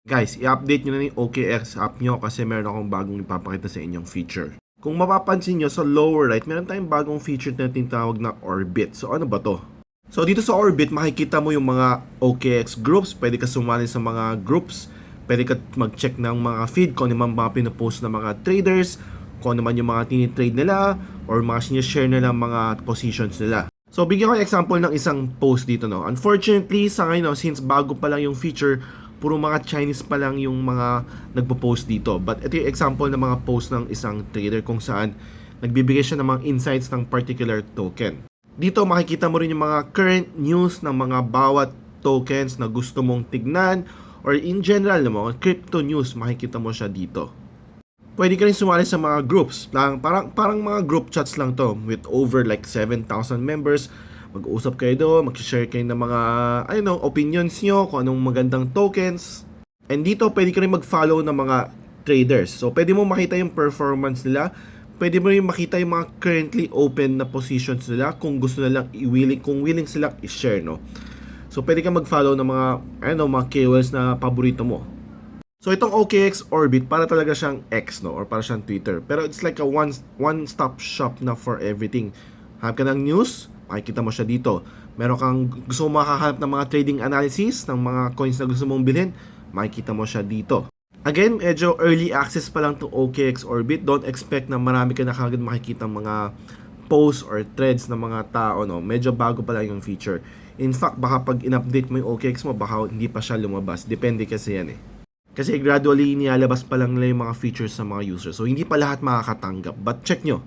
Guys, i-update nyo na yung OKX app nyo kasi meron akong bagong ipapakita sa inyong feature. Kung mapapansin nyo sa lower right, meron tayong bagong feature na tinatawag na Orbit. So ano ba to? So dito sa Orbit, makikita mo yung mga OKX groups. Pwede ka sumali sa mga groups. Pwede ka mag-check ng mga feed kung ano man mga pinopost ng mga traders, kung ano man yung mga tinitrade nila, or mga sinishare nila mga positions nila. So bigyan ko yung example ng isang post dito, no. Unfortunately, sa ngayon, no, since bago pa lang yung feature, puro mga Chinese pa lang yung mga nagpo-post dito. But ito yung example ng mga post ng isang trader kung saan nagbibigay siya ng mga insights ng particular token. Dito makikita mo rin yung mga current news ng mga bawat tokens na gusto mong tignan, or in general mga crypto news, makikita mo siya dito. Pwede ka rin sumali sa mga groups. Parang mga group chats lang to with over like 7,000 members. Mag-uusap kayo doon, mag-share kayo ng mga opinions nyo, kung anong magandang tokens. And dito, pwede ka rin mag-follow ng mga traders. So, pwede mo makita yung performance nila. Pwede mo rin makita yung mga currently open na positions nila kung gusto nilang kung willing silang i-share, no? So, pwede ka mag-follow ng mga, mga KOLs na paborito mo. So, itong OKX Orbit, para talaga siyang X, no? Or para siyang Twitter. Pero it's like a one-stop shop na for everything. Hanap ka ng news, makikita mo siya dito. Meron kang gusto mong makahanap ng mga trading analysis ng mga coins na gusto mong bilhin, makikita mo siya dito. Again, medyo early access pa lang itong OKX Orbit. Don't expect na marami ka na kagad makikita mga posts or threads ng mga tao, no? Medyo bago pa lang yung feature. In fact, baka pag in-update mo yung OKX mo, baka hindi pa siya lumabas. Depende kasi yan eh. Kasi gradually nilalabas pa lang nila yung mga features sa mga users. So hindi pa lahat makakatanggap. But check nyo.